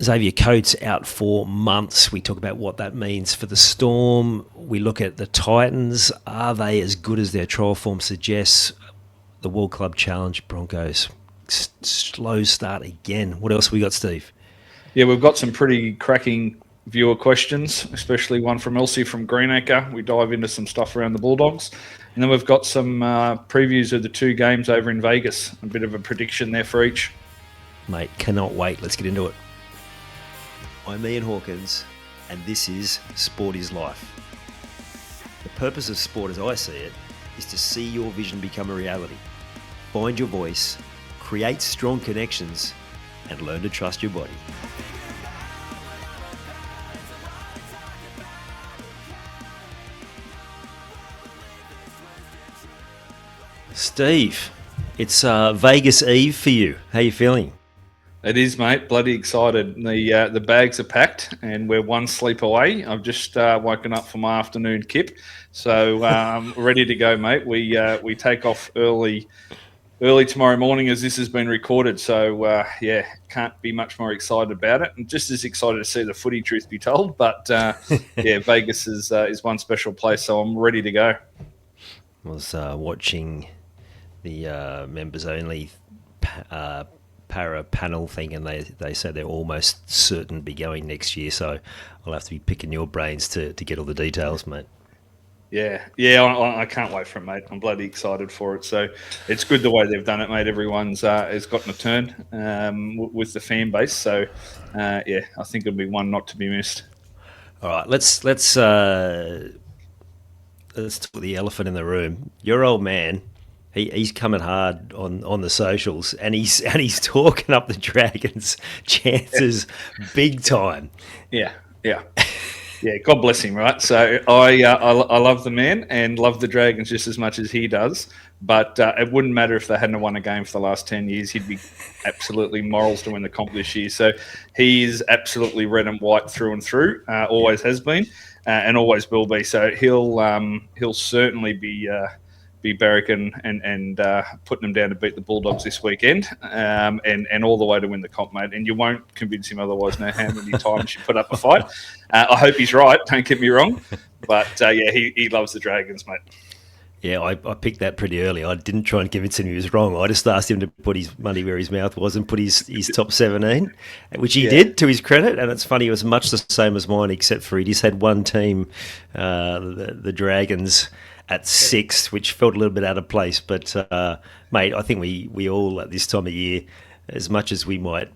Xavier Coates out for months. We talk about what that means for the Storm. We look at the Titans. Are they as good as their trial form suggests? The World Club Challenge, Broncos. Slow start again. What else we got, Steve? Yeah, we've got some pretty cracking viewer questions, especially one from Elsie from Greenacre. We dive into some stuff around the Bulldogs. And then we've got some previews of the two games over in Vegas. A bit of a prediction there for each. Mate, cannot wait. Let's get into it. I'm Ian Hawkins, and this is Sport is Life. The purpose of sport as I see it is to see your vision become a reality. Find your voice, create strong connections, and learn to trust your body. Steve, it's Vegas Eve for you. How are you feeling? It is, mate. Bloody excited. The bags are packed, and we're one sleep away. I've just woken up for my afternoon kip, so ready to go, mate. We take off early tomorrow morning as this has been recorded. So can't be much more excited about it. I'm just as excited to see the footy, truth be told. But Vegas is one special place, so I'm ready to go. I was watching the members only para panel thing, and they say they're almost certain to be going next year, so I'll have to be picking your brains to get all the details, mate. Yeah, I can't wait for it, mate. I'm bloody excited for it. So it's good the way they've done it, mate. Everyone's has gotten a turn with the fan base. So I think it'll be one not to be missed. All right, let's talk the elephant in the room. Your old man. He's coming hard on the socials, and he's talking up the Dragons' chances big time. Yeah. God bless him, right? So I love the man and love the Dragons just as much as he does. But it wouldn't matter if they hadn't won a game for the last 10 years. He'd be absolutely morals to win the comp this year. So he is absolutely red and white through and through. Always has been, and always will be. So he'll certainly be barracking and putting them down to beat the Bulldogs this weekend, and all the way to win the comp, mate. And you won't convince him otherwise, no how many times you put up a fight. I hope he's right, don't get me wrong. But, he loves the Dragons, mate. Yeah, I picked that pretty early. I didn't try and convince him he was wrong. I just asked him to put his money where his mouth was and put his top 17, which he did, to his credit. And it's funny, it was much the same as mine, except for he just had one team, the Dragons, at 6th, which felt a little bit out of place. But, mate, I think we all at this time of year, as much as we might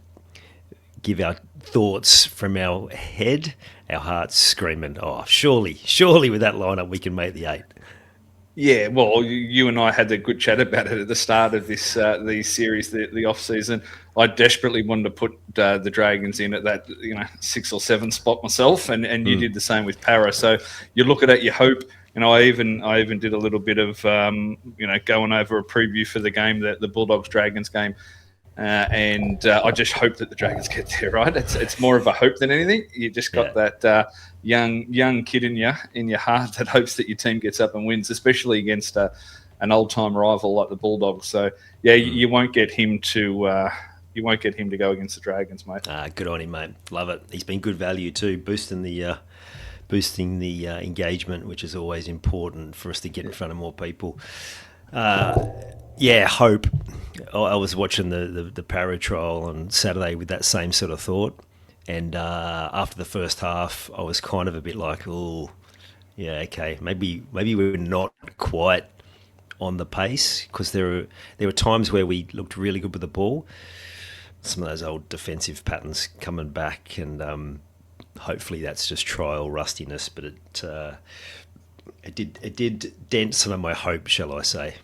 give our thoughts from our head, our heart's screaming, oh, surely with that lineup we can make the 8. Yeah, well, you and I had a good chat about it at the start of this series, the off season. I desperately wanted to put the Dragons in at that 6 or 7 spot myself, and you did the same with Para. So you look at it, you hope. I even did a little bit of going over a preview for the game, the Bulldogs Dragons game, and I just hope that the Dragons get there. Right, it's more of a hope than anything. You just got that young kid in your heart that hopes that your team gets up and wins, especially against an old time rival like the Bulldogs. So you won't get him to. You won't get him to go against the Dragons, mate. Good on him, mate. Love it. He's been good value too, boosting the engagement, which is always important for us to get in front of more people. Hope. I was watching the Para trial on Saturday with that same sort of thought, and after the first half, I was kind of a bit like, oh, yeah, okay, maybe we're not quite on the pace, because there were times where we looked really good with the ball. Some of those old defensive patterns coming back, and hopefully that's just trial rustiness, but it did dent some of my hope, shall I say.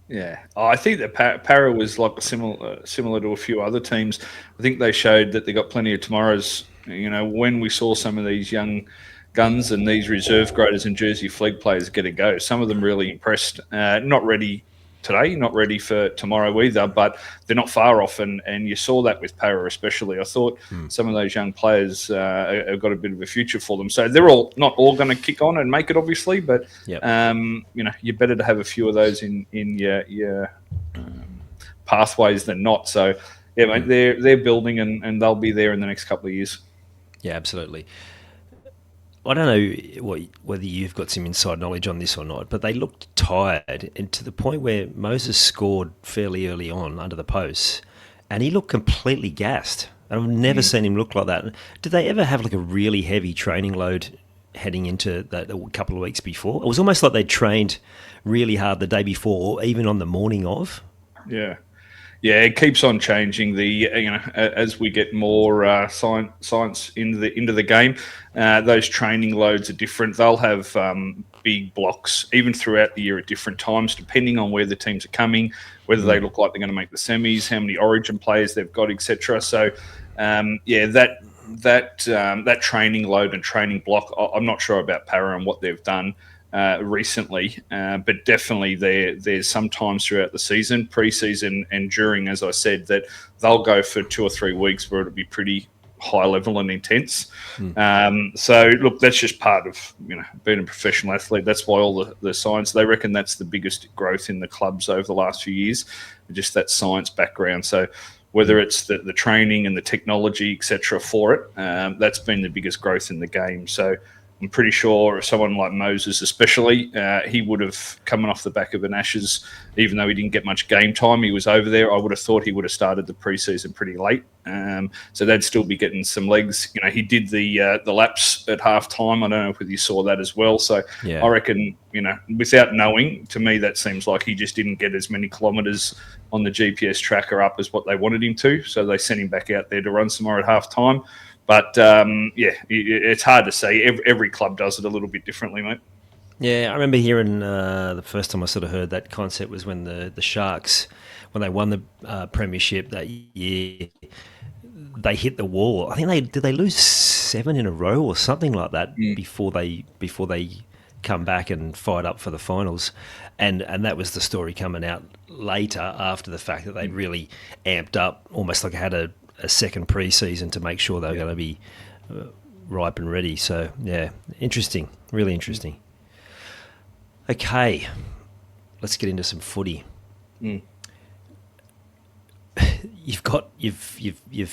Yeah, I think that Para was like similar to a few other teams. I think they showed that they got plenty of tomorrows. When we saw some of these young guns and these reserve graders and Jersey Fleet players get a go, some of them really impressed. Not ready today, not ready for tomorrow either, but they're not far off, and you saw that with Para especially. I thought some of those young players have got a bit of a future for them. So they're not all going to kick on and make it, obviously, but you're better to have a few of those in your pathways than not. So yeah, mate, they're building and they'll be there in the next couple of years. Yeah, absolutely. I don't know whether you've got some inside knowledge on this or not, but they looked tired, and to the point where Moses scored fairly early on under the posts, and he looked completely gassed. I've never seen him look like that. Did they ever have like a really heavy training load heading into that a couple of weeks before? It was almost like they trained really hard the day before, or even on the morning of. Yeah. Yeah, it keeps on changing. As we get more science into the game, those training loads are different. They'll have big blocks even throughout the year at different times, depending on where the teams are coming, whether they look like they're going to make the semis, how many Origin players they've got, etc. So, that training load and training block, I'm not sure about Para and what they've done recently, but definitely there's some times throughout the season, preseason and during, as I said, that they'll go for 2 or 3 weeks where it'll be pretty high level and intense. So look, that's just part of being a professional athlete. That's why all the science, they reckon that's the biggest growth in the clubs over the last few years, just that science background. So whether it's the training and the technology, etc., for it, that's been the biggest growth in the game. So I'm pretty sure someone like Moses especially, he would have, coming off the back of an Ashes, even though he didn't get much game time, he was over there. I would have thought he would have started the preseason pretty late. So they'd still be getting some legs. He did the laps at halftime. I don't know if you saw that as well. So yeah. I reckon, without knowing, to me, that seems like he just didn't get as many kilometres on the GPS tracker up as what they wanted him to. So they sent him back out there to run some more at halftime. But, it's hard to say. Every club does it a little bit differently, mate. Yeah, I remember hearing the first time I sort of heard that concept was when the Sharks, when they won the premiership that year, they hit the wall. I think did they lose 7 in a row or something like that before they come back and fight up for the finals. And that was the story coming out later after the fact that they'd really amped up, almost like had a second pre-season to make sure they were going to be ripe and ready. So, yeah, interesting, really interesting. Okay, let's get into some footy. You've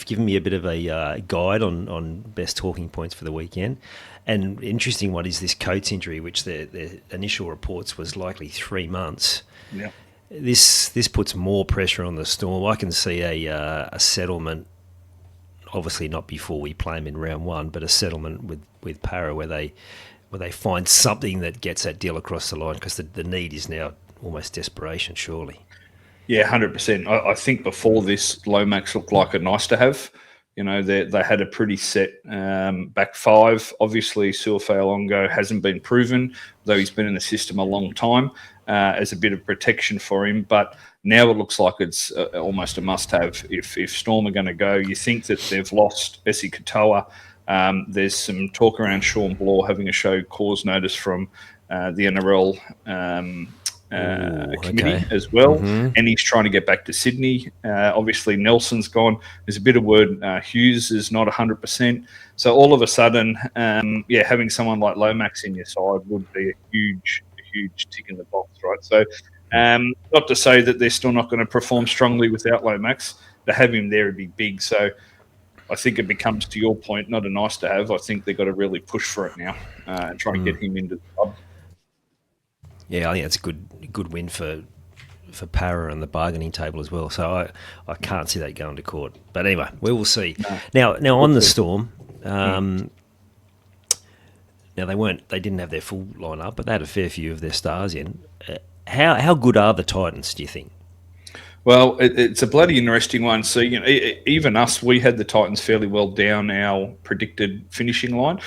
given me a bit of a guide on best talking points for the weekend, and interesting one is this Coates injury, which their initial reports was likely 3 months. Yeah, this puts more pressure on the Storm. I can see a settlement. Obviously not before we play them in round 1, but a settlement with Para where they find something that gets that deal across the line, because the need is now almost desperation, surely. Yeah, 100%. I think before this, Lomax looked like a nice to have. They had a pretty set back 5. Obviously, Suafa'ilongo hasn't been proven, though he's been in the system a long time, as a bit of protection for him. But now it looks like it's almost a must-have. If Storm are going to go, you think that they've lost Essie Katoa. There's some talk around Sean Bloor having a show cause notice from the NRL committee as well, and he's trying to get back to Sydney. Obviously, Nelson's gone. There's a bit of word Hughes is not 100%. So all of a sudden, having someone like Lomax in your side would be a huge tick in the box, right? So not to say that they're still not going to perform strongly without Lomax. To have him there would be big. So I think it becomes, to your point, not a nice to have. I think they've got to really push for it now and try and get him into the club. Yeah, I think it's a good win for Para and the bargaining table as well. So I can't see that going to court. But anyway, we will see. No. Now on the Storm, now they didn't have their full lineup, but they had a fair few of their stars in. How good are the Titans, do you think? Well, it's a bloody interesting one. So, even us, we had the Titans fairly well down our predicted finishing line,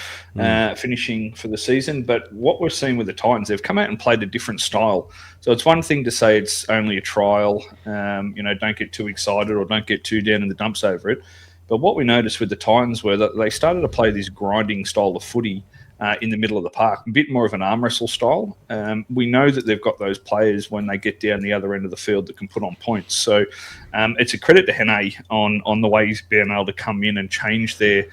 finishing for the season. But what we're seeing with the Titans, they've come out and played a different style. So it's one thing to say it's only a trial, don't get too excited or don't get too down in the dumps over it. But what we noticed with the Titans were that they started to play this grinding style of footy in the middle of the park, a bit more of an arm wrestle style. We know that they've got those players when they get down the other end of the field that can put on points. So it's a credit to Hene on the way he's been able to come in and change their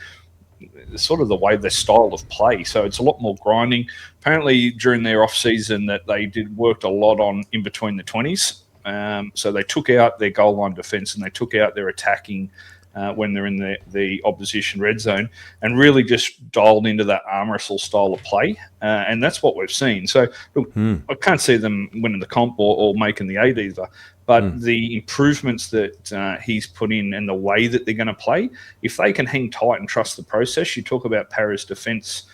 style of play. So it's a lot more grinding. Apparently during their off season that they worked a lot on in between the 20s. So they took out their goal line defence and they took out their attacking when they're in the opposition red zone, and really just dialed into that arm wrestle style of play. And that's what we've seen. So look, I can't see them winning the comp or making the 8 either. But the improvements that he's put in and the way that they're going to play, if they can hang tight and trust the process, you talk about Para's defence,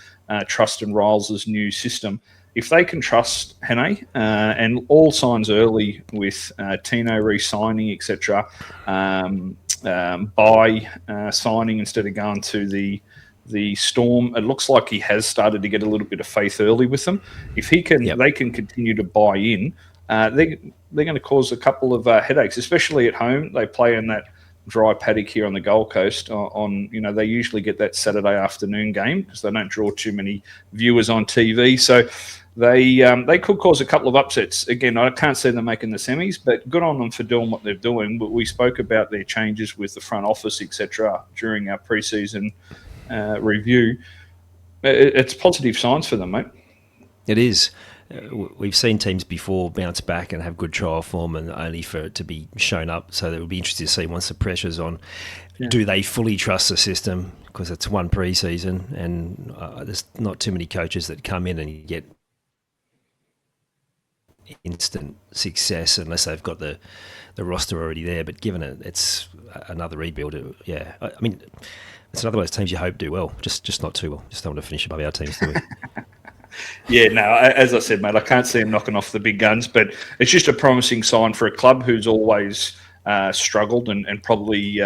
trust in Riles' new system. If they can trust Hene, and all signs early with Tino re-signing, etc., by signing instead of going to the Storm, it looks like he has started to get a little bit of faith early with them. If he can, they can continue to buy in. They're going to cause a couple of headaches, especially at home. They play in that dry paddock here on the Gold Coast. They usually get that Saturday afternoon game because they don't draw too many viewers on TV. So they could cause a couple of upsets. Again, I can't see them making the semis, but good on them for doing what they're doing. But we spoke about their changes with the front office, etc., during our preseason review. It's positive signs for them, mate. It is. We've seen teams before bounce back and have good trial form, and only for it to be shown up. So it will be interesting to see once the pressure's on. Yeah. Do they fully trust the system? Because it's one preseason, and there's not too many coaches that come in and you get instant success unless they've got the roster already there. But given it's another rebuild, I mean, it's another one of those teams you hope do well, just not too well. Just don't want to finish above our teams, do we? Yeah, no, as I said, mate, I can't see him knocking off the big guns, but it's just a promising sign for a club who's always struggled and probably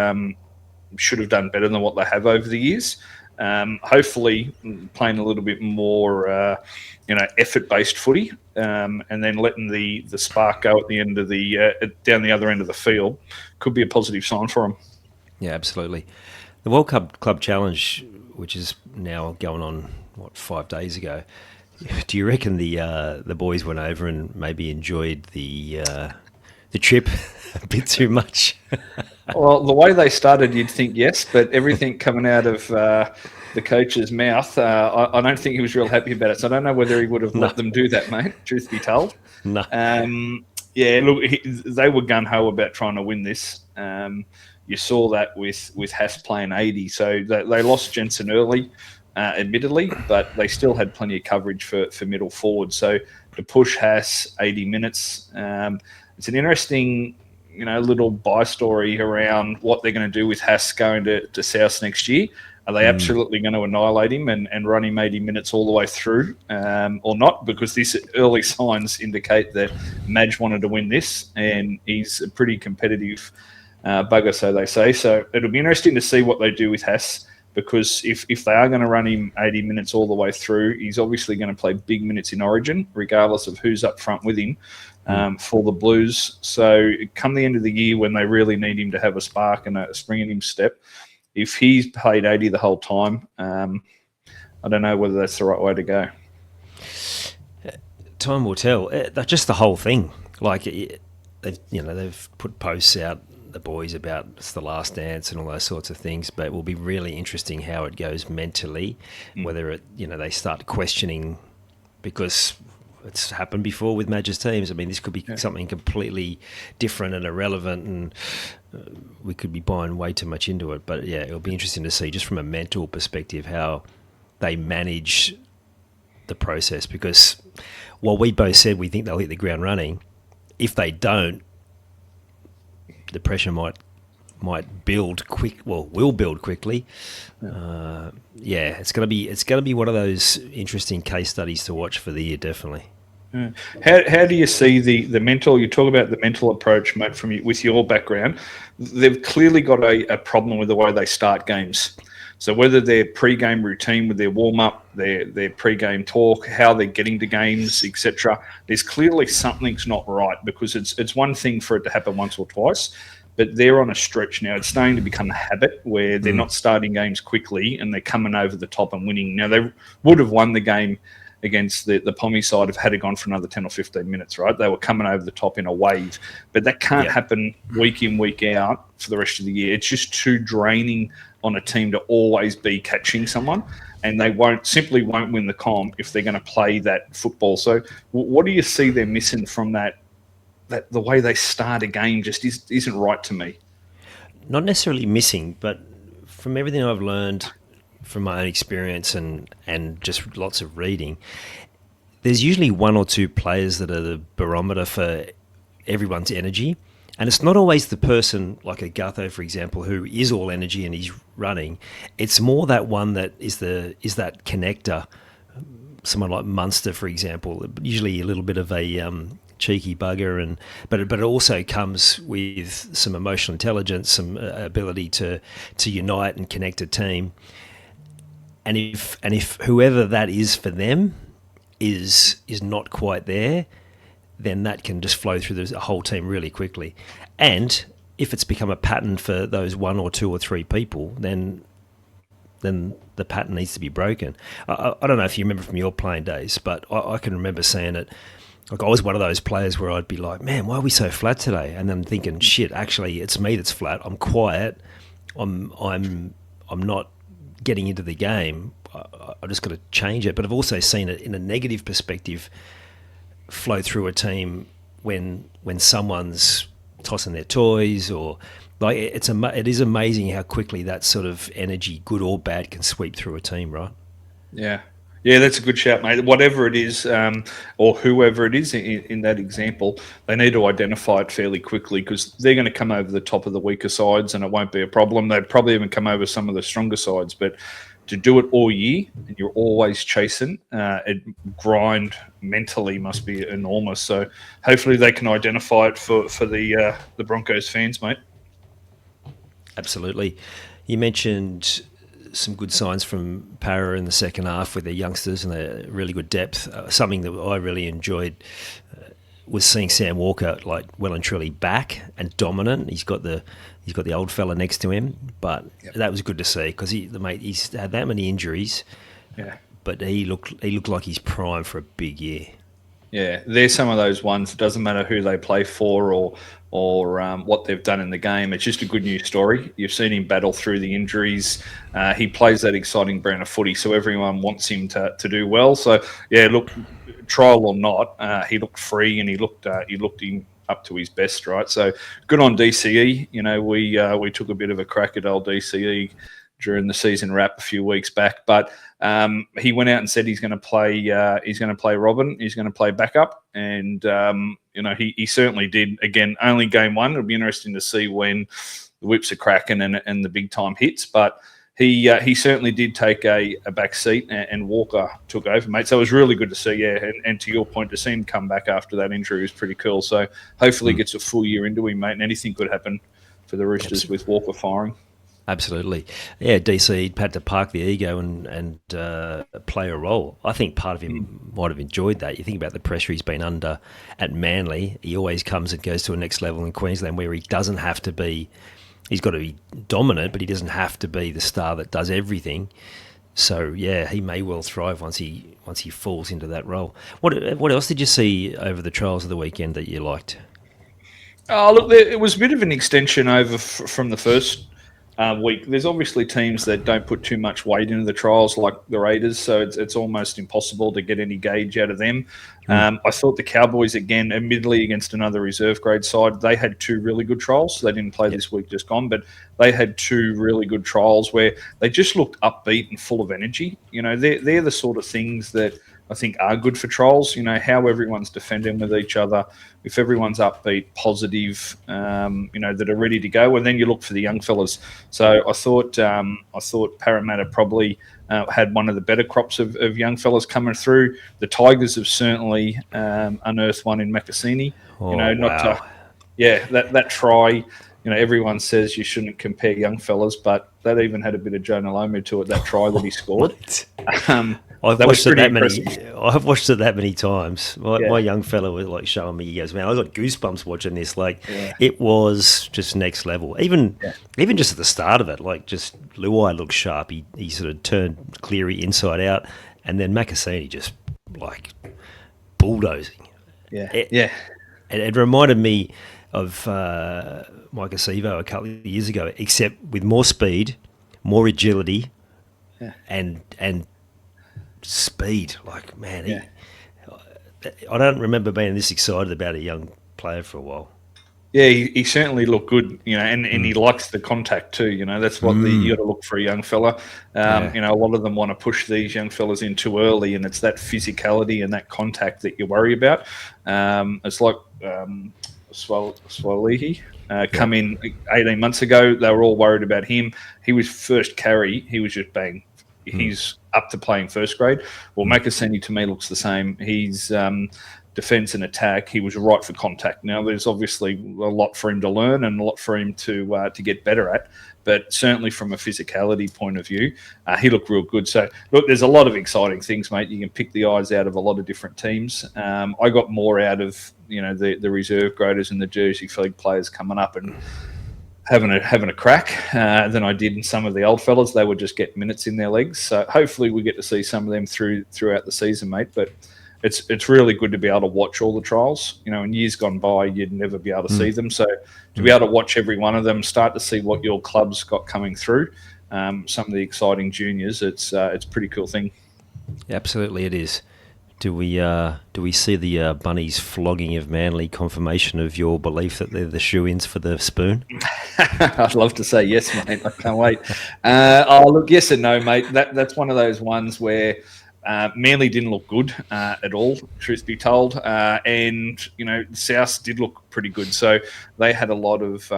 should have done better than what they have over the years. Hopefully playing a little bit more, effort-based footy, and then letting the spark go at the end of down the other end of the field could be a positive sign for them. Yeah, absolutely. The World Cup Club Challenge, which is now going on, 5 days ago, do you reckon the boys went over and maybe enjoyed the trip a bit too much? Well, the way they started, you'd think yes, but everything coming out of the coach's mouth, I don't think he was real happy about it. So I don't know whether he would have let them do that, mate, truth be told. No. Look, they were gung-ho about trying to win this. You saw that with Haas playing 80. So they lost Jensen early, admittedly, but they still had plenty of coverage for middle forward. So to push Haas 80 minutes, it's an interesting little buy story around what they're going to do with Haas going to South next year. Are they absolutely going to annihilate him and run him 80 minutes all the way through or not? Because these early signs indicate that Madge wanted to win this, and he's a pretty competitive bugger, so they say. So it'll be interesting to see what they do with Haas, because if they are going to run him 80 minutes all the way through, he's obviously going to play big minutes in Origin, regardless of who's up front with him for the Blues. So come the end of the year when they really need him to have a spark and a spring in him step, if he's played 80 the whole time, I don't know whether that's the right way to go. Time will tell. Just the whole thing. Like, they've put posts out, the boys, about it's the last dance and all those sorts of things, but it will be really interesting how it goes mentally, whether they start questioning, because it's happened before with Madge's teams. I mean, this could be something completely different and irrelevant, and we could be buying way too much into it. But yeah, it'll be interesting to see just from a mental perspective how they manage the process, because while we both said we think they'll hit the ground running, if they don't, the pressure might build quick. Well, will build quickly. It's gonna be one of those interesting case studies to watch for the year, definitely. How do you see the mental? You talk about the mental approach, mate, with your background. They've clearly got a problem with the way they start games. So whether their pre-game routine with their warm-up, their pre-game talk, how they're getting to games, etc., there's clearly something's not right, because it's one thing for it to happen once or twice, but they're on a stretch now. It's starting to become a habit where they're not starting games quickly and they're coming over the top and winning. Now, they would have won the game against the Pommy side if had it gone for another 10 or 15 minutes, right? They were coming over the top in a wave. But that can't happen week in, week out for the rest of the year. It's just too draining on a team to always be catching someone, and they simply won't win the comp if they're going to play that football. So what do you see they're missing from that that the way they start a game just isn't right to me. Not necessarily missing, but from everything I've learned from my own experience and just lots of reading, there's usually one or two players that are the barometer for everyone's energy. And it's not always the person like a Gutho, for example, who is all energy and he's running. It's more that one that is that connector. Someone like Munster, for example, usually a little bit of a cheeky bugger, but it also comes with some emotional intelligence, some ability to unite and connect a team. And if whoever that is for them is not quite there, then that can just flow through the whole team really quickly. And if it's become a pattern for those one or two or three people, then the pattern needs to be broken. I don't know if you remember from your playing days, but I can remember saying it. Like I was one of those players where I'd be like, man, why are we so flat today? And then thinking, shit, actually, it's me that's flat. I'm quiet. I'm not getting into the game. I just got to change it. But I've also seen it in a negative perspective flow through a team when someone's tossing their toys or like it is amazing how quickly that sort of energy, good or bad, can sweep through a team, right? Yeah. Yeah, that's a good shout, mate. Whatever it is, or whoever it is in that example, they need to identify it fairly quickly because they're going to come over the top of the weaker sides and it won't be a problem. They'd probably even come over some of the stronger sides. But to do it all year and you're always chasing, grind mentally must be enormous. So hopefully they can identify it for the Broncos fans, mate. Absolutely. You mentioned some good signs from Para in the second half with their youngsters and their really good depth. Something that I really enjoyed was seeing Sam Walker like well and truly back and dominant. He's got the old fella next to him, but that was good to see because he's had that many injuries. Yeah, but he looked like he's primed for a big year. Yeah, they're some of those ones. It doesn't matter who they play for or what they've done in the game. It's just a good news story. You've seen him battle through the injuries. He plays that exciting brand of footy, so everyone wants him to do well. So yeah, look, trial or not, he looked free and he looked up to his best, right? So good on DCE. You know, we took a bit of a crack at old DCE during the season wrap a few weeks back, but he went out and said he's going to play. He's going to play Robin. He's going to play backup, and you know he certainly did. Again, only game one. It'll be interesting to see when the whips are cracking and the big time hits. But he certainly did take a back seat, and Walker took over, mate. So it was really good to see. Yeah, and to your point, to see him come back after that injury was pretty cool. So hopefully he gets a full year into him, mate. And anything could happen for the Roosters with Walker firing. Absolutely. Yeah, DC had to park the ego and play a role. I think part of him might have enjoyed that. You think about the pressure he's been under at Manly. He always comes and goes to a next level in Queensland where he doesn't have to be, he's got to be dominant, but he doesn't have to be the star that does everything. So, yeah, he may well thrive once he falls into that role. What else did you see over the trials of the weekend that you liked? Oh, look, it was a bit of an extension over from the first week. There's obviously teams that don't put too much weight into the trials, like the Raiders, so it's almost impossible to get any gauge out of them. I thought the Cowboys, again, admittedly against another reserve grade side, they had two really good trials. They didn't play this week just gone, but they had two really good trials where they just looked upbeat and full of energy. You know, they're the sort of things that I think are good for trials. You know, how everyone's defending with each other, if everyone's upbeat, positive, you know, that are ready to go. And then you look for the young fellas. So I thought Parramatta probably had one of the better crops of young fellas coming through. The Tigers have certainly unearthed one in Makasini. That try. You know, everyone says you shouldn't compare young fellas, but that even had a bit of Jonah Lomu to it, that try that he scored. I've watched it that many times. My young fella was like showing me, he goes, man, I got goosebumps watching this. Like, it was just next level. Even just at the start of it, like just Luai looked sharp. He sort of turned Cleary inside out, and then Makasini just like bulldozing. It reminded me of Mike Acevo a couple of years ago, except with more speed, more agility, and speed. Like, man, I don't remember being this excited about a young player for a while. Yeah, he certainly looked good, and he likes the contact too. That's what you got to look for a young fella. A lot of them want to push these young fellas in too early, and it's that physicality and that contact that you worry about. It's like Swalihi come in 18 months ago. They were all worried about him. He was first carry. He was just bang. He's up to playing first grade. Well, Makaseni to me looks the same. He's defence and attack. He was right for contact. Now, there's obviously a lot for him to learn and a lot for him to get better at. But certainly from a physicality point of view, he looked real good. So, look, there's a lot of exciting things, mate. You can pick the eyes out of a lot of different teams. I got more out of the reserve graders and the Jersey Flag players coming up and having a crack than I did in some of the old fellas. They would just get minutes in their legs. So hopefully we get to see some of them throughout the season, mate. But it's really good to be able to watch all the trials. In years gone by, you'd never be able to see them. So to be able to watch every one of them, start to see what your club's got coming through, some of the exciting juniors, it's a pretty cool thing. Absolutely, it is. Do we see the Bunnies flogging of Manly confirmation of your belief that they're the shoo-ins for the spoon? I'd love to say yes, mate. I can't wait. Look, yes and no, mate. That's one of those ones where Manly didn't look good at all, truth be told, and South did look pretty good. So they had a lot of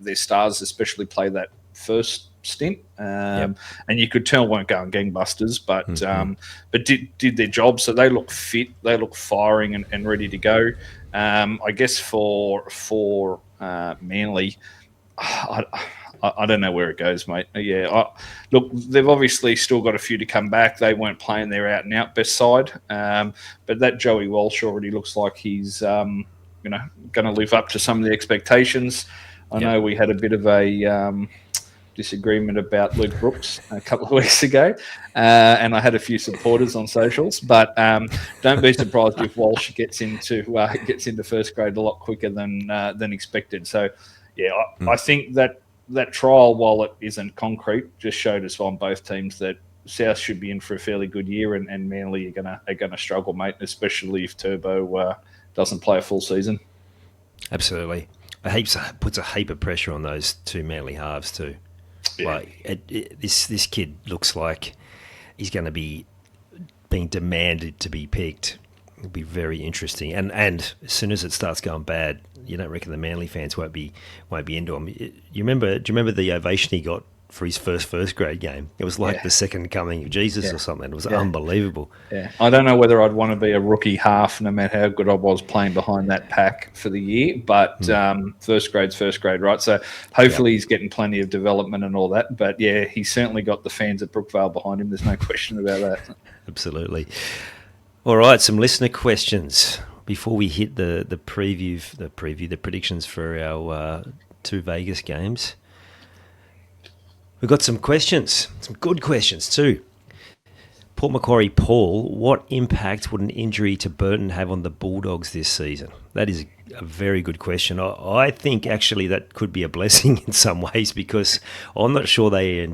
their stars, especially play that first stint, and you could tell weren't going gangbusters, but did their job. So they look fit, they look firing and ready to go. I guess for Manly, I don't know where it goes, mate. Look, they've obviously still got a few to come back. They weren't playing their out-and-out best side. But that Joey Walsh already looks like he's, going to live up to some of the expectations. I know we had a bit of a disagreement about Luke Brooks a couple of weeks ago, and I had a few supporters on socials. But don't be surprised if Walsh gets into first grade a lot quicker than expected. So, I think that trial, while it isn't concrete, just showed us on both teams that South should be in for a fairly good year, and Manly are gonna struggle, mate, especially if Turbo doesn't play a full season. Absolutely, puts a heap of pressure on those two Manly halves too. Yeah. Like this kid looks like he's going to be being demanded to be picked. It'll be very interesting, and as soon as it starts going bad, you don't reckon the Manly fans won't be into him. Do you remember the ovation he got for his first grade game? It was like the second coming of Jesus or something. It was unbelievable. Yeah, I don't know whether I'd want to be a rookie half, no matter how good I was playing behind that pack for the year. But first grade's first grade, right? So hopefully he's getting plenty of development and all that. But he's certainly got the fans at Brookvale behind him. There's no question about that. Absolutely. All right, some listener questions before we hit the predictions for our two Vegas games. We've got some questions, some good questions too. Port Macquarie Paul, what impact would an injury to Burton have on the Bulldogs this season? That is a very good question. I think actually that could be a blessing in some ways, because I'm not sure a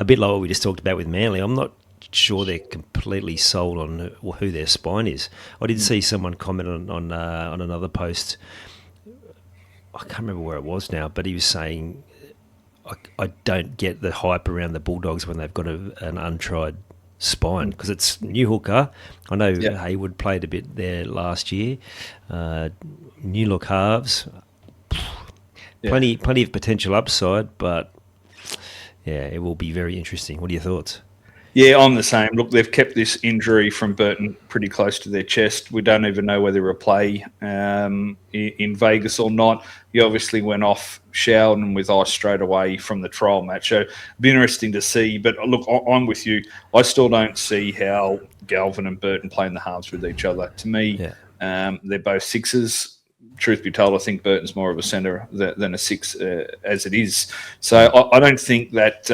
bit like what we just talked about with Manly, I'm not sure they're completely sold on who their spine is. I did see someone comment on another post. I can't remember where it was now, but he was saying, I don't get the hype around the Bulldogs when they've got an untried spine, because it's new hooker. I know Hayward played a bit there last year. New look halves, plenty of potential upside, but it will be very interesting. What are your thoughts? Yeah, I'm the same. Look, they've kept this injury from Burton pretty close to their chest. We don't even know whether he'll play in Vegas or not. He obviously went off Sheldon with ice straight away from the trial match. So it'll be interesting to see. But look, I'm with you. I still don't see how Galvin and Burton playing the halves with each other. To me, they're both sixes. Truth be told, I think Burton's more of a centre than a six as it is. So I don't think that...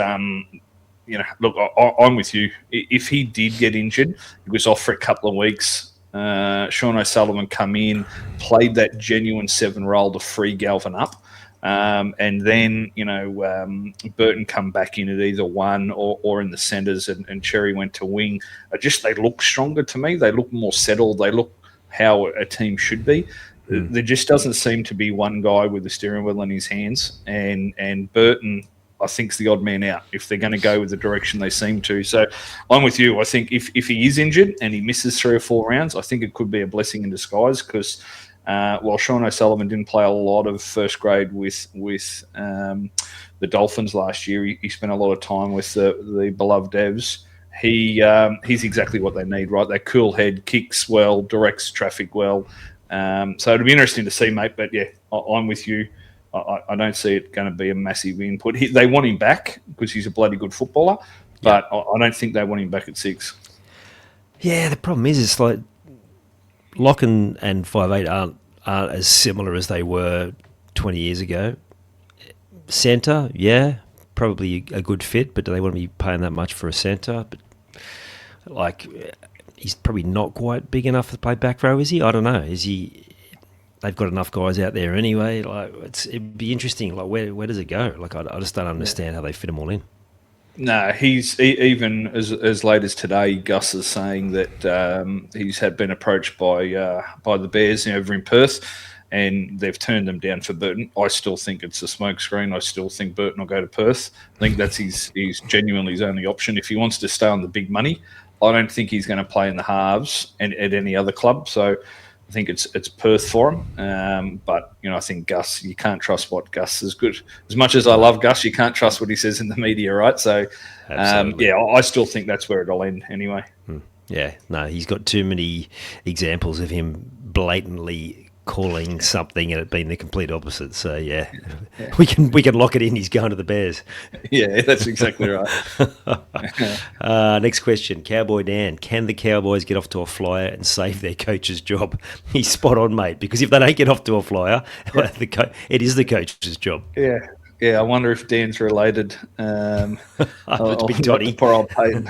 look, I'm with you. If he did get injured, he was off for a couple of weeks. Sean O'Sullivan come in, played that genuine 7 role to free Galvin up. And then, Burton come back in at either one or in the centres, and Cherry went to wing. They look stronger to me. They look more settled. They look how a team should be. There just doesn't seem to be one guy with the steering wheel in his hands, and Burton, I think, is the odd man out if they're going to go with the direction they seem to. So I'm with you. I think if he is injured and he misses 3 or 4 rounds, I think it could be a blessing in disguise because while Sean O'Sullivan didn't play a lot of first grade with the Dolphins last year, he spent a lot of time with the beloved Devs. He's exactly what they need, right? That cool head, kicks well, directs traffic well. So it'll be interesting to see, mate. But yeah, I'm with you. I don't see it going to be a massive input. They want him back because he's a bloody good footballer, but I don't think they want him back at 6. Yeah, the problem is, it's like Locken and 5'8" aren't as similar as they were 20 years ago. Centre, yeah, probably a good fit, but do they want to be paying that much for a centre? But like, he's probably not quite big enough to play back row, is he? I don't know. Is he? They've got enough guys out there anyway. Like, it'd be interesting. Like, where does it go? Like, I just don't understand how they fit them all in. No, he's even as late as today. Gus is saying that he's been approached by the Bears over in Perth, and they've turned them down for Burton. I still think it's a smokescreen. I still think Burton will go to Perth. I think that's he's genuinely his only option if he wants to stay on the big money. I don't think he's going to play in the halves at any other club. So I think it's Perth for him. But, I think Gus, you can't trust what Gus is good. As much as I love Gus, you can't trust what he says in the media, right? So, I still think that's where it'll end anyway. Yeah, no, he's got too many examples of him blatantly calling something and it being the complete opposite. So, yeah. we can lock it in. He's going to the Bears. Yeah, that's exactly right. Next question, Cowboy Dan. Can the Cowboys get off to a flyer and save their coach's job? He's spot on, mate, because if they don't get off to a flyer, it is the coach's job. Yeah, I wonder if Dan's related. Big Toddy. Poor old Peyton.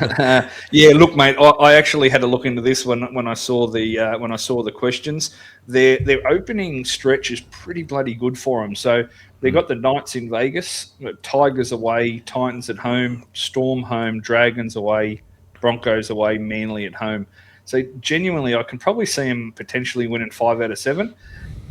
Yeah, look, mate. I actually had a look into this when I saw the questions. Their opening stretch is pretty bloody good for them. So they got the Knights in Vegas, Tigers away, Titans at home, Storm home, Dragons away, Broncos away, Manly at home. So genuinely, I can probably see them potentially winning 5 out of 7.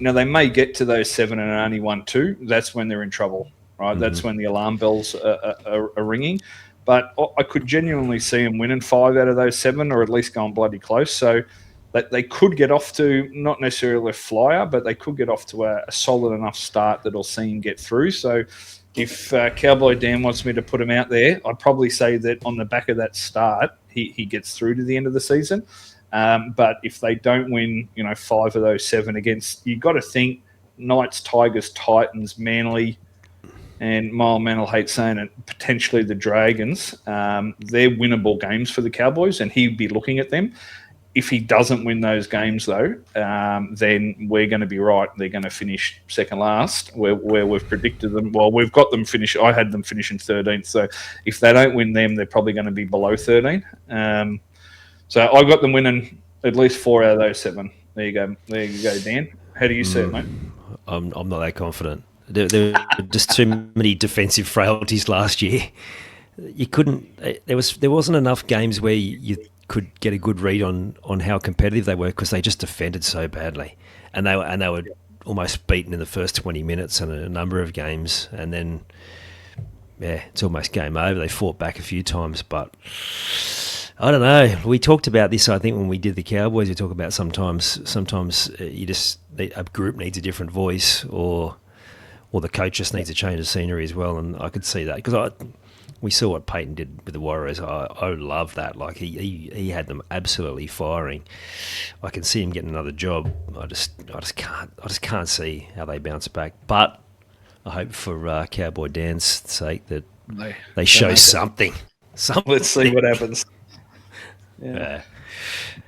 They may get to those 7 and only won 2. That's when they're in trouble. Right, that's when the alarm bells are ringing. But I could genuinely see them winning 5 out of those 7, or at least going bloody close. So that they could get off to not necessarily a flyer, but they could get off to a solid enough start that'll see him get through. So if Cowboy Dan wants me to put him out there, I'd probably say that on the back of that start, he gets through to the end of the season. But if they don't win, 5 of those 7 against, you've got to think Knights, Tigers, Titans, Manly, and Mile Mantle hates saying it, potentially the Dragons, they're winnable games for the Cowboys, and he'd be looking at them. If he doesn't win those games, though, then we're going to be right. They're going to finish second last, where we've predicted them. Well, we've got them finish. I had them finishing 13th. So if they don't win them, they're probably going to be below 13. So I got them winning at least 4 out of those 7. There you go, Dan. How do you see it, mate? I'm not that confident. There were just too many defensive frailties last year. You couldn't. There wasn't enough games where you could get a good read on how competitive they were because they just defended so badly, and they were almost beaten in the first 20 minutes in a number of games, and then it's almost game over. They fought back a few times, but I don't know. We talked about this, I think, when we did the Cowboys. We talk about sometimes a group needs a different voice, or the coach just needs a change of scenery as well. And I could see that because we saw what Peyton did with the Warriors. I love that. Like he had them absolutely firing. I can see him getting another job. I just can't see how they bounce back. But I hope for Cowboy Dan's sake that they show something. Let's see what happens. Yeah.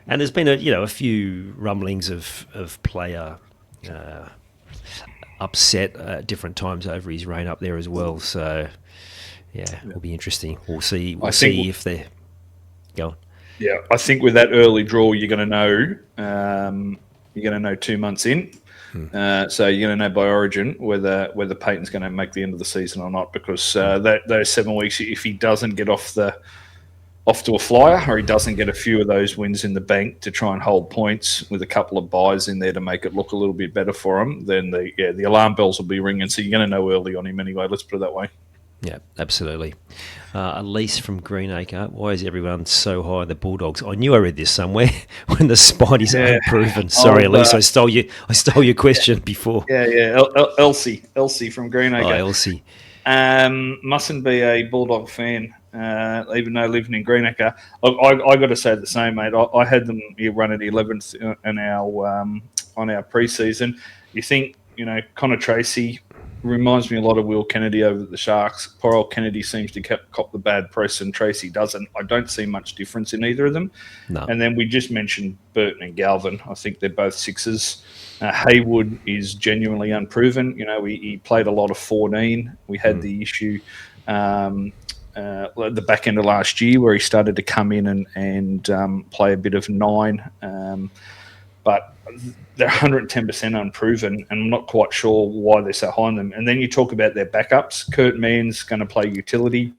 And there's been a few rumblings of player upset at different times over his reign up there as well. So it'll be interesting. We'll see. We'll see if they're going. Yeah, I think with that early draw, you're going to know. You're going to know 2 months in. So you're going to know by Origin whether Peyton's going to make the end of the season or not, because those 7 weeks, if he doesn't get off the off to a flyer, or he doesn't get a few of those wins in the bank to try and hold points with a couple of buys in there to make it look a little bit better for him, then the alarm bells will be ringing. So you're going to know early on him anyway. Let's put it that way. Yeah, absolutely. Elise from Greenacre. Why is everyone so high on the Bulldogs? I knew I read this somewhere when the Spidey's unproven. Sorry, Elise, I stole your question before. Yeah. Elsie from Greenacre. Oh, Elsie. Mustn't be a Bulldog fan, even though living in Greenacre. I got to say the same, mate. I had them running 11th in on our preseason. You think, Connor Tracy reminds me a lot of Will Kennedy over at the Sharks. Poor old Kennedy seems to cop the bad press and Tracy doesn't. I don't see much difference in either of them. No. And then we just mentioned Burton and Galvin. I think they're both sixes. Haywood is genuinely unproven. He played a lot of 14. We had the issue the back end of last year where he started to come in and play a bit of 9. But they're 110% unproven, and I'm not quite sure why they're so high on them. And then you talk about their backups. Kurt Mann's going to play utility.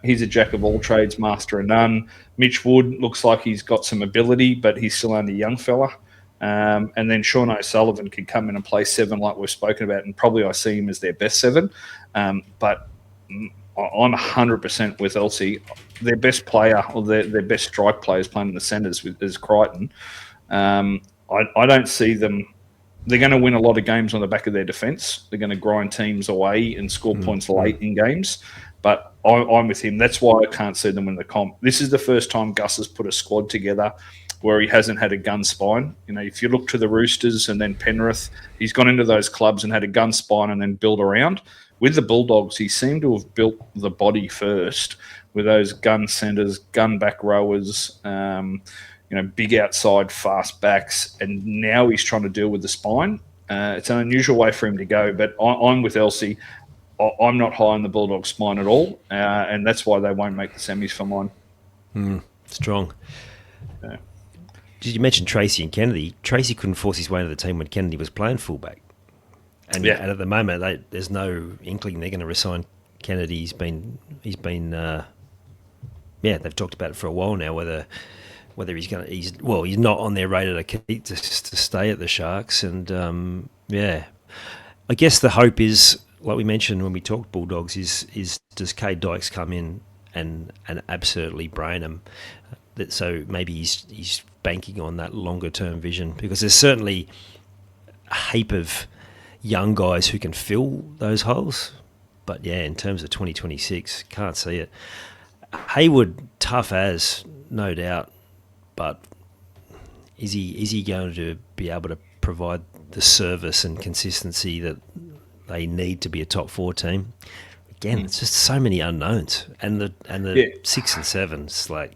He's a jack of all trades, master of none. Mitch Wood looks like he's got some ability, but he's still only a young fella. And then Sean O'Sullivan could come in and play 7 like we've spoken about, and probably I see him as their best 7. But I'm 100% with Elsie. Their best player, or their best strike players playing in the centres is Crichton. I don't see them. They're going to win a lot of games on the back of their defence. They're going to grind teams away and score points late in games. But I'm with him. That's why I can't see them win the comp. This is the first time Gus has put a squad together where he hasn't had a gun spine. If you look to the Roosters and then Penrith, he's gone into those clubs and had a gun spine and then built around. With the Bulldogs, he seemed to have built the body first with those gun centres, gun back rowers, big outside fast backs, and now he's trying to deal with the spine. It's an unusual way for him to go, but I'm with Elsie. I'm not high on the Bulldog spine at all, and that's why they won't make the semis for mine. Strong. Yeah. Did you mention Tracy and Kennedy? Tracy couldn't force his way into the team when Kennedy was playing fullback. And at the moment, there's no inkling they're going to resign Kennedy. He's been they've talked about it for a while now, whether he's not on their radar to stay at the Sharks. And I guess the hope is, like we mentioned when we talked Bulldogs, is does Cade Dykes come in and absolutely brain him? So maybe he's banking on that longer term vision, because there's certainly a heap of young guys who can fill those holes. But in terms of 2026, can't see it. Haywood, tough as, no doubt, but is he going to be able to provide the service and consistency that they need to be a top 4 team? Again, it's just so many unknowns, and the 6 and 7. It's like,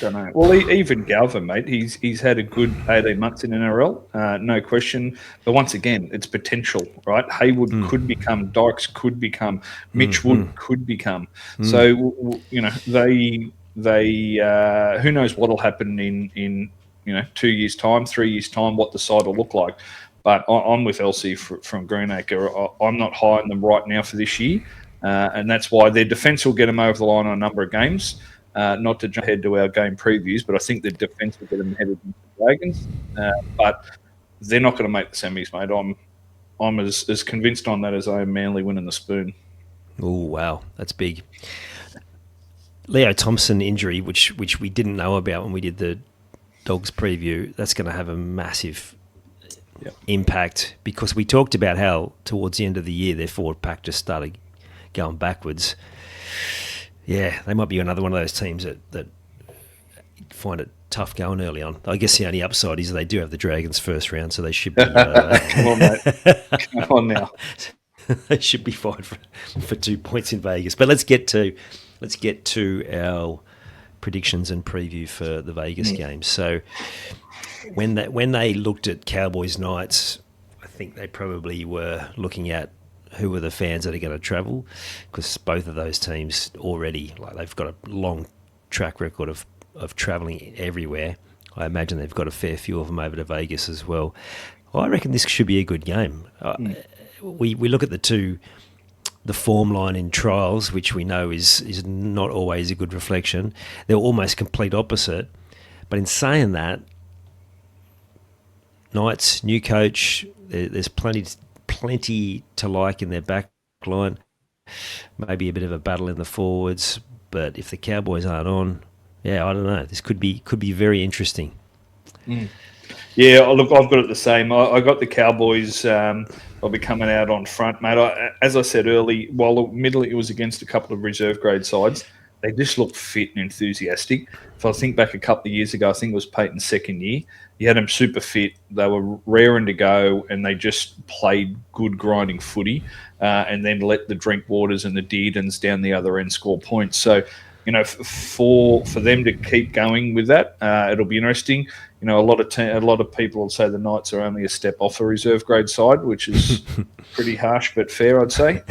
don't know. Well, even Galvin, mate, he's had a good 18 months in NRL, no question. But once again, it's potential, right? Haywood could become, Dykes could become, Mitch Wood could become. So they who knows what'll happen in 2 years' time, 3 years' time, what the side will look like. But I'm with Elsie from Greenacre. I'm not high on them right now for this year, and that's why their defence will get them over the line on a number of games. Not to jump ahead to our game previews, but I think the defence will get them ahead of the Dragons. But they're not going to make the semis, mate. I'm as convinced on that as I am Manly winning the spoon. Oh, wow. That's big. Leo Thompson injury, which we didn't know about when we did the Dogs preview, that's going to have a massive impact, because we talked about how towards the end of the year their forward pack just started going backwards. Yeah, they might be another one of those teams that find it tough going early on. I guess the only upside is they do have the Dragons first round, so they should be... Come on, mate. Come on now. They should be fine for 2 points in Vegas. But let's get to our predictions and preview for the Vegas game. So when they looked at Cowboys Knights, I think they probably were looking at who are the fans that are going to travel, because both of those teams already, they've got a long track record of travelling everywhere. I imagine they've got a fair few of them over to Vegas as well. I reckon this should be a good game. We look at the two the form line in trials, which we know is not always a good reflection. They're almost complete opposite. But in saying that, Knights, new coach, there's plenty to like in their back line. Maybe a bit of a battle in the forwards, but if the Cowboys aren't on, yeah, I don't know. This could be very interesting. Yeah, look, I've got it the same. I got the Cowboys. I'll be coming out on front, mate. As I said early, while admittedly it was against a couple of reserve grade sides, they just looked fit and enthusiastic. If I think back a couple of years ago, I think it was Peyton's second year, you had them super fit. They were raring to go, and they just played good grinding footy, and then let the Drinkwaters and the Deardens down the other end score points. So, you know, for them to keep going with that, it'll be interesting. You know, a lot of people will say the Knights are only a step off a reserve grade side, which is pretty harsh but fair, I'd say.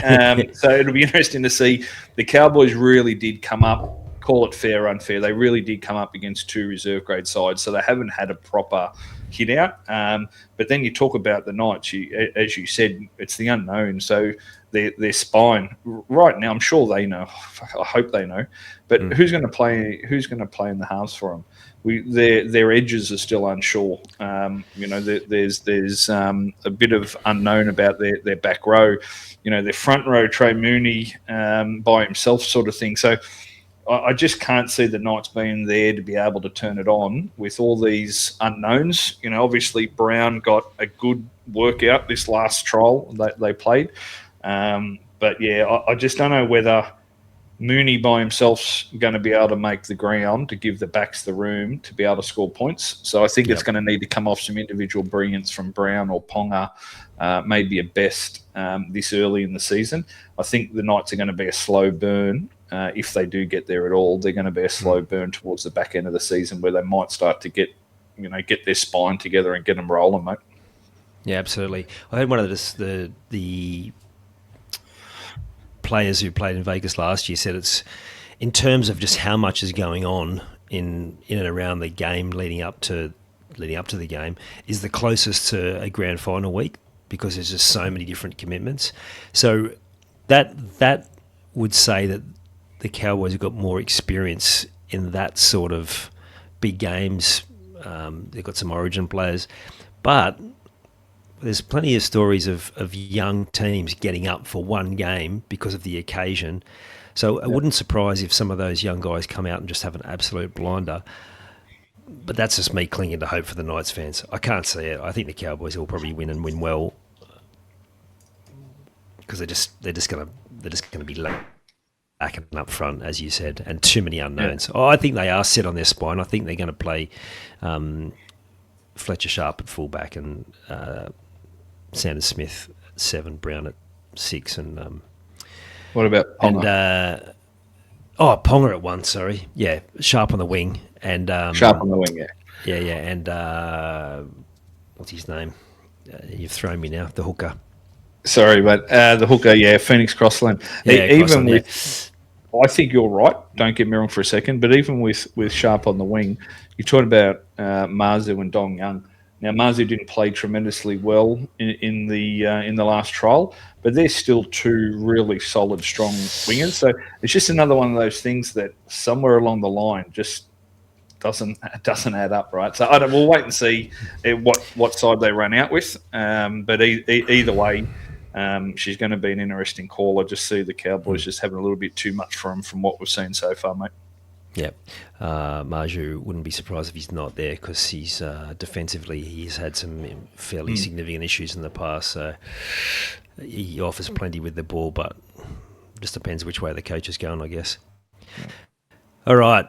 So it'll be interesting to see. The Cowboys really did come up, call it fair or unfair, they really did come up against two reserve grade sides, so they haven't had a proper hit out. But then you talk about the Knights, as you said, it's the unknown. So their spine right now, I'm sure they know. I hope they know. But who's going to play? Who's going to play in the halves for them? Their edges are still unsure. You know, there's a bit of unknown about their back row. You know, their front row, Trey Mooney by himself, sort of thing. So I just can't see the Knights being there to be able to turn it on with all these unknowns. You know, obviously Brown got a good workout this last trial that they played. But yeah, I just don't know whether Mooney by himself's going to be able to make the ground to give the backs the room to be able to score points. So I think it's going to need to come off some individual brilliance from Brown or Ponga, maybe at best, this early in the season. I think the Knights are going to be a slow burn. If they do get there at all, they're going to be a slow burn towards the back end of the season where they might start to get their spine together and get them rolling, mate. Yeah, absolutely. I heard one of the players who played in Vegas last year said it's in terms of just how much is going on in and around the game leading up to the game is the closest to a grand final week because there's just so many different commitments. So that would say that the Cowboys have got more experience in that sort of big games. They've got some Origin players, but there's plenty of stories of young teams getting up for one game because of the occasion. So it wouldn't surprise if some of those young guys come out and just have an absolute blinder. But that's just me clinging to hope for the Knights fans. I can't see it. I think the Cowboys will probably win and win well because they're just going to be lacking up front, as you said, and too many unknowns. Yeah. I think they are set on their spine. I think they're going to play Fletcher Sharp at fullback and Sanders Smith 7, Brown at 6, and what about Ponga? And Ponga at 1. Sorry, yeah, Sharp on the wing and Sharp on the wing, yeah, and what's his name? You've thrown me now. The hooker. Sorry, but the hooker, Phoenix Crossland. Yeah, even with, I think you're right. Don't get me wrong for a second, but even with Sharp on the wing, you talked about Marzu and Dong Young. Now Marzu didn't play tremendously well in the last trial, but they're still two really solid, strong wingers. So it's just another one of those things that somewhere along the line just doesn't add up, right? So we'll wait and see what side they run out with. But either way. She's going to be an interesting call. I just see the Cowboys just having a little bit too much from what we've seen so far, mate. Yeah. Marju wouldn't be surprised if he's not there because he's defensively he's had some fairly significant issues in the past. So he offers plenty with the ball, but just depends which way the coach is going, I guess. All right.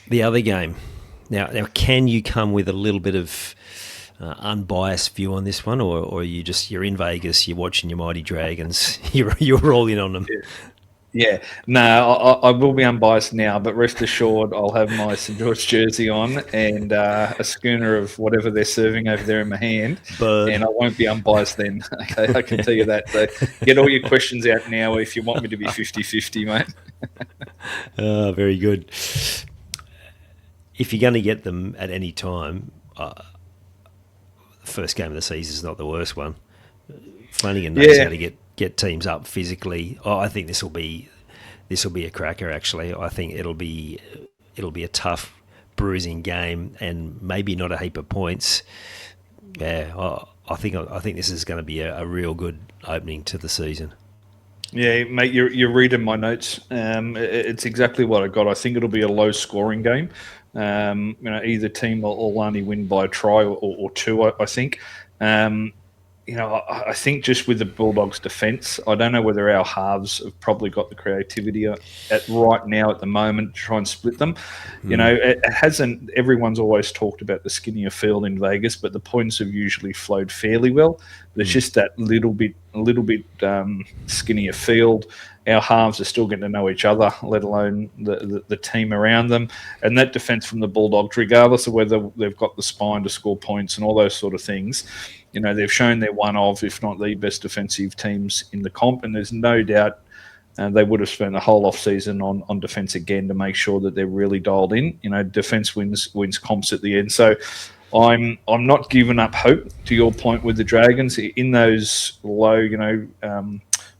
The other game. Now, can you come with a little bit of unbiased view on this one, or you're in Vegas, you're watching your Mighty Dragons, you're all in on them? Yeah. No, I will be unbiased now, but rest assured I'll have my St George jersey on and a schooner of whatever they're serving over there in my hand, and I won't be unbiased then. Okay, I can tell you that. So get all your questions out now if you want me to be 50-50, mate. Very good. If you're going to get them at any time, first game of the season is not the worst one. Flanagan knows how to get get teams up physically. I think this will be a cracker. Actually, I think it'll be a tough, bruising game, and maybe not a heap of points. Yeah, I think this is going to be a real good opening to the season. Yeah, mate, you're reading my notes. It's exactly what I got. I think it'll be a low-scoring game. Either team will only win by a try or two, I think. I think just with the Bulldogs' defence, I don't know whether our halves have probably got the creativity at right now at the moment to try and split them. It hasn't. Everyone's always talked about the skinnier field in Vegas, but the points have usually flowed fairly well. But it's just that little bit skinnier field. Our halves are still getting to know each other, let alone the team around them. And that defence from the Bulldogs, regardless of whether they've got the spine to score points and all those sort of things, they've shown they're one of, if not the best defensive teams in the comp. And there's no doubt they would have spent the whole off-season on defence again to make sure that they're really dialed in. Defence wins comps at the end. So I'm not giving up hope, to your point with the Dragons. In those low,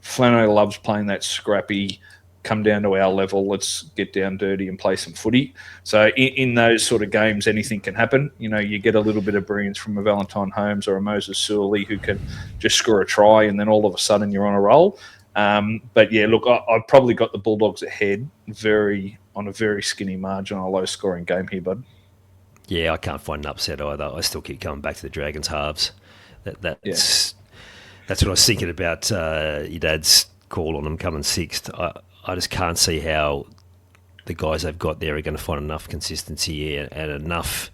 Flano loves playing that scrappy, come down to our level, let's get down dirty and play some footy. So in those sort of games, anything can happen. You get a little bit of brilliance from a Valentine Holmes or a Moses Sewelley who can just score a try, and then all of a sudden you're on a roll. But yeah, look, I've probably got the Bulldogs ahead on a very skinny margin on a low-scoring game here, bud. Yeah, I can't find an upset either. I still keep coming back to the Dragons halves. That's what I was thinking about your dad's call on them coming sixth. I just can't see how the guys they've got there are going to find enough consistency and enough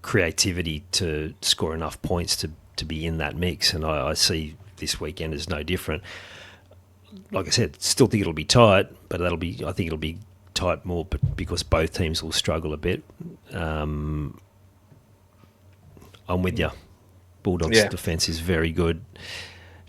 creativity to score enough points to be in that mix. And I see this weekend as no different. Like I said, still think it'll be tight, but I think it'll be tight more because both teams will struggle a bit. I'm with you. Bulldogs' defence is very good.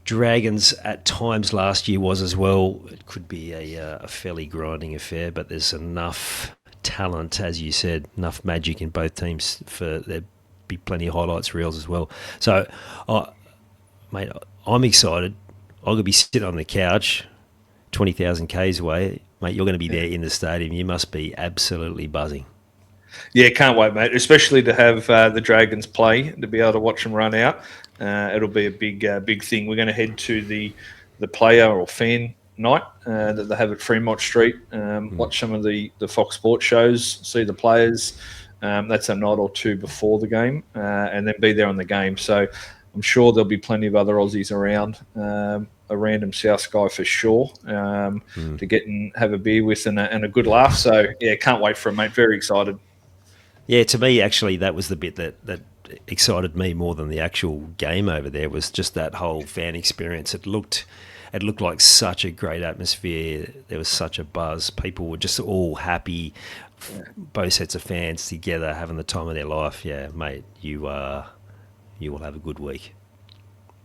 Dragons at times last year was as well. It could be a fairly grinding affair, but there's enough talent, as you said, enough magic in both teams for there be plenty of highlights reels as well. So, mate, I'm excited. I'm going to be sitting on the couch 20,000 Ks away. Mate, you're going to be there in the stadium. You must be absolutely buzzing. Yeah, can't wait, mate, especially to have the Dragons play, to be able to watch them run out. It'll be a big thing. We're going to head to the player or fan night that they have at Fremont Street, watch some of the Fox Sports shows, see the players. That's a night or two before the game, and then be there on the game. So I'm sure there'll be plenty of other Aussies around, a random South guy for sure, to get and have a beer with and a good laugh. So, yeah, can't wait for it, mate. Very excited. Yeah, to me, actually, that was the bit that excited me more than the actual game over there, was just that whole fan experience. It looked like such a great atmosphere. There was such a buzz. People were just all happy. Both sets of fans together having the time of their life. Yeah, mate, you will have a good week.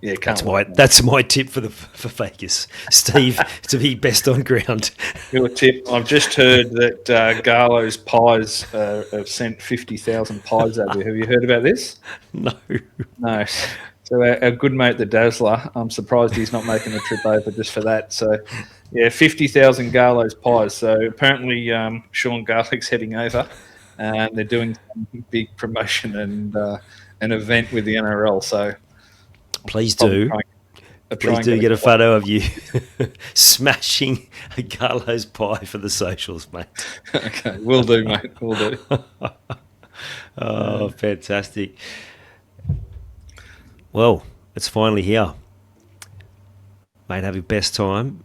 Yeah, that's my tip for Vegas, Steve, to be best on ground. Your tip. I've just heard that Garlo's Pies have sent 50,000 pies over here. Have you heard about this? No. So our good mate, the Dazzler, I'm surprised he's not making the trip over just for that. So, yeah, 50,000 Garlo's Pies. So apparently Sean Garlick's heading over, and they're doing some big promotion and an event with the NRL. So please do get a photo of you smashing a Garlo's pie for the socials, mate. Okay, will do, mate. Will do. Oh, fantastic. Well, it's finally here. Mate, have your best time.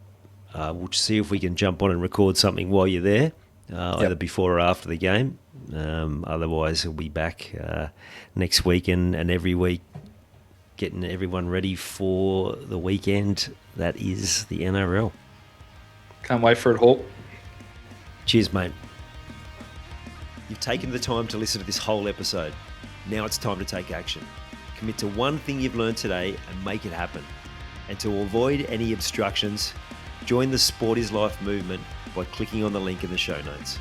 We'll see if we can jump on and record something while you're there, either before or after the game. Otherwise, we'll be back next week and every week, getting everyone ready for the weekend that is the NRL. Can't wait for it, Hawk. Cheers, mate. You've taken the time to listen to this whole episode. Now it's time to take action. Commit to one thing you've learned today and make it happen. And to avoid any obstructions, join the Sport is Life movement by clicking on the link in the show notes.